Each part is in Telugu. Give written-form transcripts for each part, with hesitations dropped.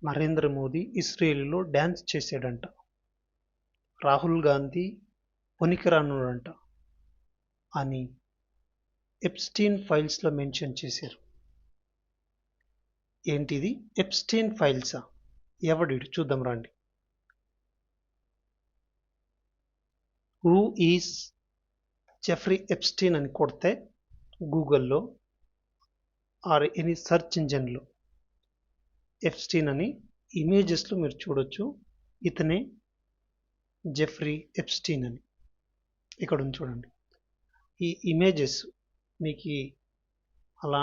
నరేంద్ర మోదీ ఇస్రాయేల్లో డ్యాన్స్ చేశాడంట. రాహుల్ గాంధీ పనికిరానోడంట అని ఎప్స్టీన్ ఫైల్స్లో మెన్షన్ చేశారు. ఏంటిది? ఎప్స్టీన్ ఫైల్సా? ఎవడిడు? చూద్దాం రండి. హూ ఈజ్ జెఫ్రీ ఎప్స్టీన్ అని కొడితే గూగుల్లో ఆర్ ఎనీ సెర్చ్ ఇంజన్లో ఎప్స్టీన్ అని ఇమేజెస్లో మీరు చూడొచ్చు. ఇతనే జెఫ్రీ ఎప్స్టీన్ అని ఇక్కడ ఉంది చూడండి. ఈ ఇమేజెస్ మీకు అలా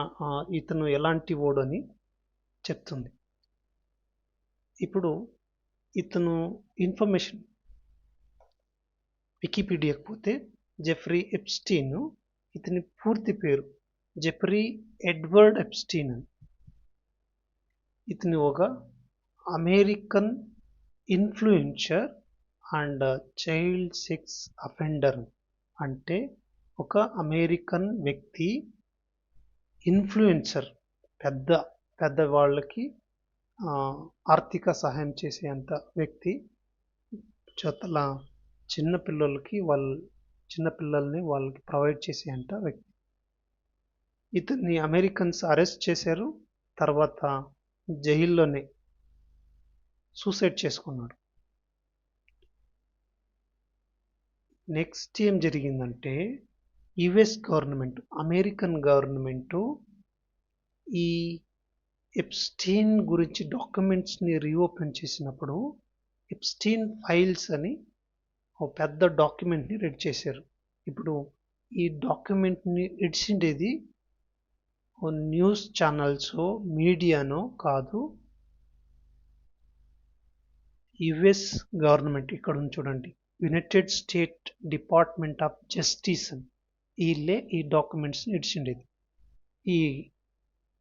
ఇతను ఎలాంటి వాడు అని చెప్తుంది. ఇప్పుడు ఇతను ఇన్ఫర్మేషన్ వికీపీడియాకి పోతే జెఫ్రీ ఎప్స్టీన్ ఇతని పూర్తి పేరు జెఫ్రీ ఎడ్వర్డ్ ఎప్స్టీన్ అని. ఇతను ఒక American influencer and child sex offender. అంటే ఒక అమెరికన్ వ్యక్తి, ఇన్ఫ్లుయెన్సర్, పెద్ద వాళ్ళకి ఆర్థిక సహాయం చేసేంత వ్యక్తి, చిన్నపిల్లల్ని వాళ్ళకి ప్రొవైడ్ చేసేంత వ్యక్తి. ఇతన్ని అమెరికన్స్ అరెస్ట్ చేశారు. తర్వాత జైల్లోనే సూసైడ్ చేసుకున్నాడు. నెక్స్ట్ ఏం జరిగిందంటే యుఎస్ గవర్నమెంట్, అమెరికన్ గవర్నమెంటు ఈ ఎప్స్టీన్ గురించి డాక్యుమెంట్స్ని రీఓపెన్ చేసినప్పుడు ఎప్స్టీన్ ఫైల్స్ అని ఒక పెద్ద డాక్యుమెంట్ని రెడీ చేశారు. ఇప్పుడు ఈ డాక్యుమెంట్ని ఇడిచిండేది న్యూస్ ఛానల్స్, మీడియానో కాదు, యుఎస్ గవర్నమెంట్. ఇక్కడ ఉంది చూడండి, united state department of justice అని. వీళ్ళే ఈ డాక్యుమెంట్స్ని ఇడిచిండేది.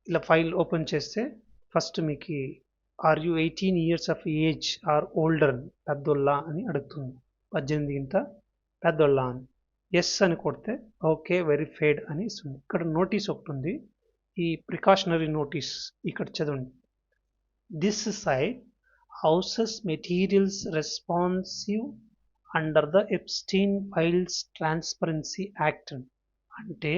ఇలా ఫైల్ ఓపెన్ చేస్తే ఫస్ట్ మీకు are you 18 years of age or older అని, పెద్దోళ్ళ అని అడుగుతుంది. 18 గింత పెద్దోళ్ళ అని. ఎస్ అని కొడితే ఓకే వెరిఫైడ్ అని ఇస్తుంది. ఇక్కడ నోటీస్ ఒకటి ఉంది, ఈ ప్రికాషనరీ నోటీస్ ఇక్కడ చదవండి. This site houses materials responsive under the Epstein files transparency act. అంటే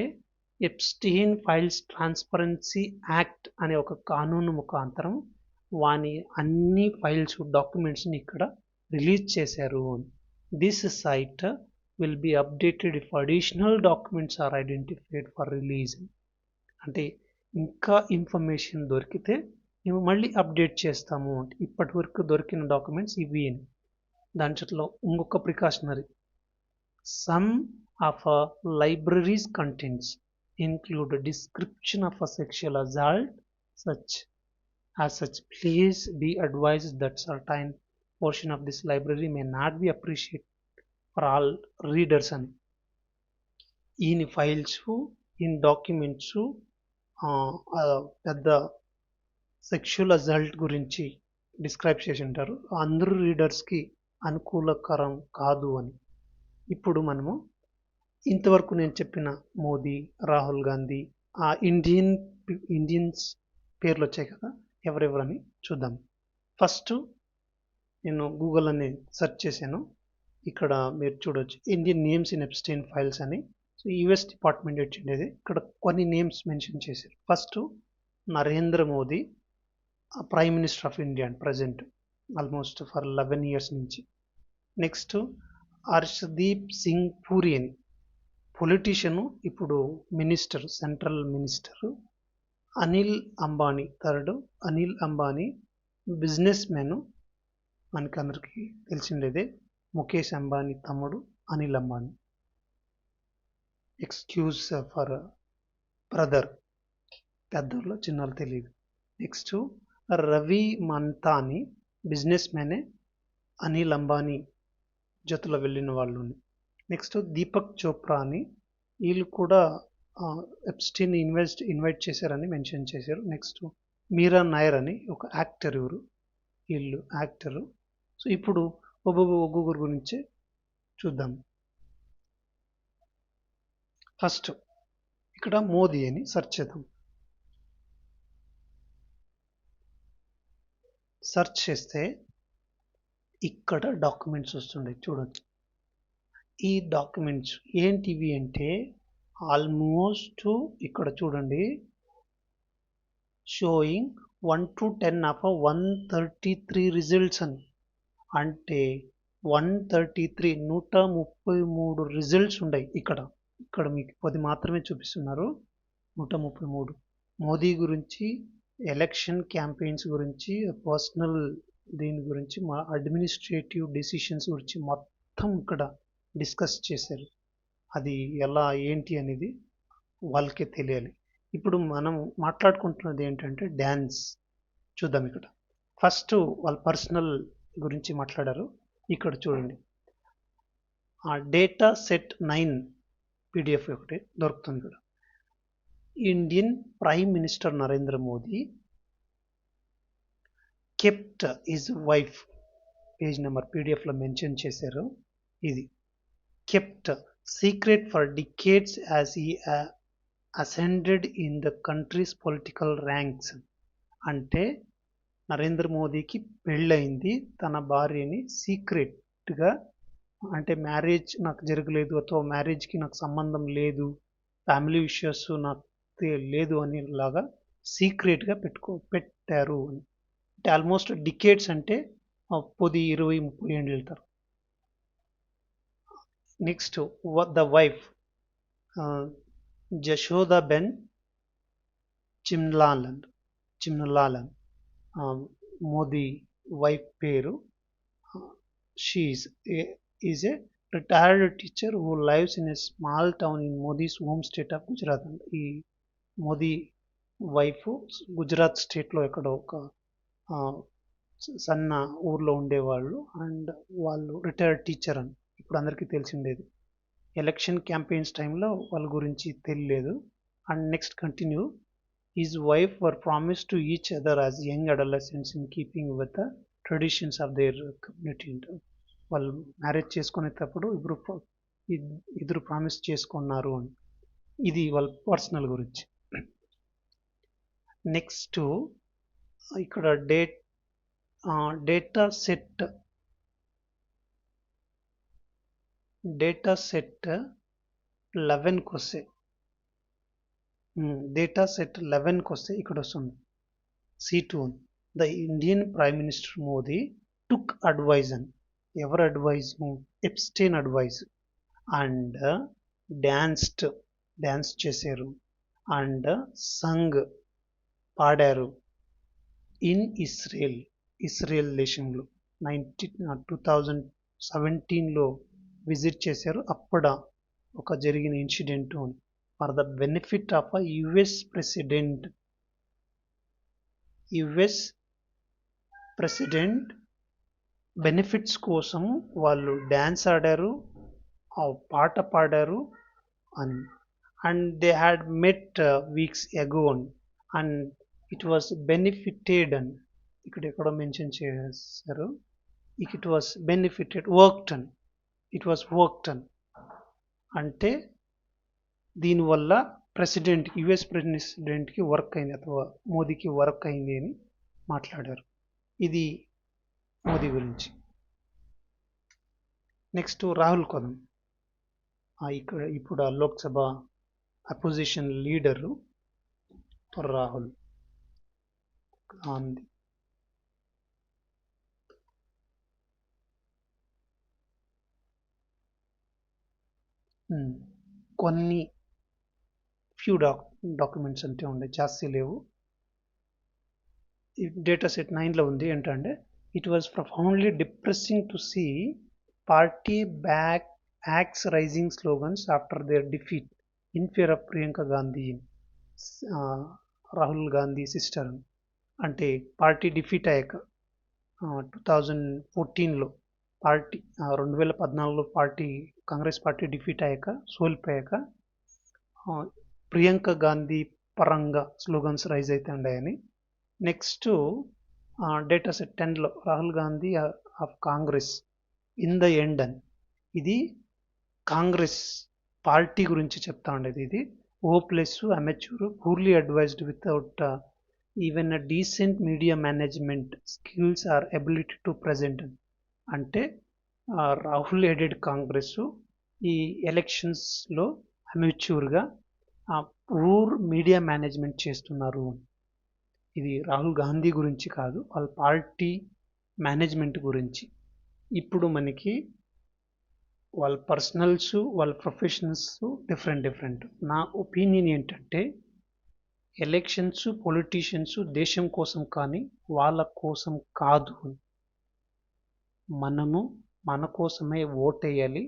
ఎప్స్టీన్ ఫైల్స్ ట్రాన్స్పరెన్సీ యాక్ట్ అనే ఒక కానూను ముఖాంతరం వాని అన్ని ఫైల్స్, డాక్యుమెంట్స్ని ఇక్కడ రిలీజ్ చేశారు. This site will be updated if additional documents are identified for release. అంటే ఇంకా ఇన్ఫర్మేషన్ దొరికితే మేము మళ్ళీ అప్డేట్ చేస్తాము. ఇప్పటి వరకు దొరికిన డాక్యుమెంట్స్ ఇవి. దాంట్లో ఇంకొక precautionary, some of libraries contents include a description of a sexual assault. As such, please be advised that certain portion of this library may not be appreciated for all readers. అని ఈయన ఫైల్స్, ఈయన డాక్యుమెంట్స్ పెద్ద సెక్షువల్ అజాల్ట్ గురించి డిస్క్రైబ్ చేసి ఉంటారు, అందరూ రీడర్స్కి అనుకూలకరం కాదు అని. ఇప్పుడు మనము ఇంతవరకు నేను చెప్పిన మోదీ, రాహుల్ గాంధీ, ఆ ఇండియన్స్ పేర్లు వచ్చాయి కదా, ఎవరెవరని చూద్దాం. ఫస్ట్ నేను గూగుల్ అని సెర్చ్ చేశాను. ఇక్కడ మీరు చూడవచ్చు Indian names in Epstein files అని. సో యుఎస్ డిపార్ట్మెంట్ వచ్చిండేది. ఇక్కడ కొన్ని నేమ్స్ మెన్షన్ చేశారు. First Narendra Modi, prime minister of India present almost for 11 years నుంచి. నెక్స్ట్ హర్షదీప్ సింగ్ పూరి అని పొలిటీషియను, ఇప్పుడు minister, central minister. Anil Ambani third. Anil Ambani businessman, మనకందరికీ తెలిసిండేదే. ముఖేష్ అంబానీ తమ్ముడు Anil Ambani. Excuse for brother, పెద్దోళ్ళు చిన్నోళ్ళు తెలియదు. నెక్స్ట్ రవి మంతాని, బిజినెస్ మ్యానే, అనిల్ అంబానీ జతలో వెళ్ళిన వాళ్ళు. నెక్స్ట్ దీపక్ చోప్రా అని, వీళ్ళు కూడా ఎప్స్టీన్ ఇన్వైట్ చేశారని మెన్షన్ చేశారు. నెక్స్ట్ మీరా నాయర్ అని ఒక యాక్టర్, వీళ్ళు యాక్టరు. సో ఇప్పుడు ఒక్కొక్కరు గురించి చూద్దాం. ఫస్ట్ ఇక్కడ మోదీ అని సెర్చ్ చేద్దాం. సెర్చ్ చేస్తే ఇక్కడ డాక్యుమెంట్స్ వస్తుంటాయి చూడండి. ఈ డాక్యుమెంట్స్ ఏంటివి అంటే ఆల్మోస్ట్ ఇక్కడ చూడండి, షోయింగ్ 1 to 10 ఆఫ్ 133 రిజల్ట్స్ అని. అంటే 133 రిజల్ట్స్ ఉన్నాయి ఇక్కడ. ఇక్కడ మీకు 10 మాత్రమే చూపిస్తున్నారు. 133 మోదీ గురించి, ఎలక్షన్ క్యాంపెయిన్స్ గురించి, పర్సనల్ దీని గురించి, మా అడ్మినిస్ట్రేటివ్ డెసిషన్స్ గురించి మొత్తం ఇక్కడ డిస్కస్ చేశారు. అది ఎలా ఏంటి అనేది వాళ్ళకే తెలియాలి. ఇప్పుడు మనం మాట్లాడుకుంటున్నది ఏంటంటే డ్యాన్స్. చూద్దాం ఇక్కడ. ఫస్ట్ వాళ్ళ పర్సనల్ గురించి మాట్లాడారు. ఇక్కడ చూడండి, డేటా సెట్ 9 పీడిఎఫ్ ఒకటి దొరుకుతుంది ఇక్కడ. Indian prime minister Narendra Modi kept his wife, page number పీడిఎఫ్లో మెన్షన్ చేశారు. ఇది kept secret for decades as he ascended in the country's political ranks. అంటే నరేంద్ర మోదీకి పెళ్ళయింది, తన భార్యని సీక్రెట్గా, అంటే మ్యారేజ్ నాకు జరగలేదు, ಅಥವಾ మ్యారేజ్కి నాకు సంబంధం లేదు, ఫ్యామిలీ ఇష్యూస్ నాకు లేదు అని లాగా సీక్రెట్గా పెట్టారు. అంటే ఆల్మోస్ట్ డికేడ్స్ అంటే 10, 20, 30 ఏళ్ళు వెళ్తారు. నెక్స్ట్ ద వైఫ్ జశోదాబెన్ చిమ్నలాలన్, మోదీ వైఫ్ పేరు. She is a retired teacher who lives in a small town in Modi's home state of Gujarat. ఈ మోదీ వైఫ్ గుజరాత్ స్టేట్లో ఎక్కడ ఒక సన్న ఊర్లో ఉండేవాళ్ళు, అండ్ వాళ్ళు రిటైర్డ్ టీచర్ అని ఇప్పుడు అందరికీ తెలిసిండేది. ఎలక్షన్ క్యాంపెయిన్స్ టైంలో వాళ్ళ గురించి తెలియలేదు. And next continue, his wife were promise to each other as young adolescents in keeping with the traditions of their community. వాళ్ళు మ్యారేజ్ చేసుకునేటప్పుడు ఇద్దరు ప్రామిస్ చేసుకున్నారు అని. ఇది వాళ్ళ పర్సనల్ గురించి. నెక్స్ట్ ఇక్కడ డేటా సెట్ 11కి వస్తే, డేటా సెట్ 11కి వస్తే ఇక్కడ వస్తుంది C2. The Indian prime minister Modi took advice అని. ఎవరు advice? Epstein advice. And dance చేశారు, అండ్ సంగ్ పాడారు ఇన్ ఇస్రాయల్ దేశంలో 2017లో విజిట్ చేశారు. అప్పుడ ఒక జరిగిన incident for the benefit of US president benefits కోసం వాళ్ళు డ్యాన్స్ ఆడారు, పాట పాడారు అని. And they had met weeks అగో అండ్ ఇట్ వాస్ బెనిఫిటెడ్ అని ఇక్కడ ఎక్కడో మెన్షన్ చేశారు. ఇట్ వాస్ బెనిఫిటెడ్ వర్క్డ్ అని. అంటే దీనివల్ల యుఎస్ ప్రెసిడెంట్కి వర్క్ అయింది, ಅಥವಾ మోదీకి వర్క్ అయింది అని మాట్లాడారు. ఇది మోదీ గురించి. నెక్స్ట్ రాహుల్ కొదం, ఇక్కడ ఇప్పుడు లోక్సభ అపోజిషన్ లీడరు రాహుల్ గాంధీ. కొన్ని ఫ్యూ డాక్యుమెంట్స్ అంటే ఉండే, జాస్తి లేవు. డేటా సెట్ 9లో ఉంది ఏంటంటే, it was profoundly depressing to see party backers raising slogans after their defeat in favour of Priyanka Gandhi, Rahul Gandhi sister. అంటే పార్టీ డిఫీట్ అయ్యాక 2014లో పార్టీ 2014లో కాంగ్రెస్ పార్టీ డిఫీట్ అయ్యాక, సోల్పోయాక ప్రియాంక గాంధీ పరంగా స్లోగన్స్ రైజ్ అయితే ఉన్నాయని. నెక్స్ట్ డేటా సెట్ 10లో Rahul Gandhi of Congress in the end అని. ఇది కాంగ్రెస్ పార్టీ గురించి చెప్తా ఉండేది. ఇది hopeless, amateur, poorly advised without even a decent media management skills or ability to present. అంటే రాహుల్ ఎడెడ్ కాంగ్రెస్ ఈ ఎలక్షన్స్లో అమెచ్యూర్గా పూర్ మీడియా మేనేజ్మెంట్ చేస్తున్నారు. ఇది రాహుల్ గాంధీ గురించి కాదు, వాళ్ళ పార్టీ మేనేజ్మెంట్ గురించి. ఇప్పుడు మనకి వాళ్ళ పర్సనల్స్, వాళ్ళ ప్రొఫెషనల్స్ డిఫరెంట్. నా ఒపీనియన్ ఏంటంటే ఎలక్షన్స్, పొలిటీషియన్స్ దేశం కోసం కానీ వాళ్ళ కోసం కాదు. మనము మన కోసమే ఓటేయాలి.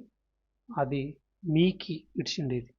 అది మీకి ఇచ్చిండేది.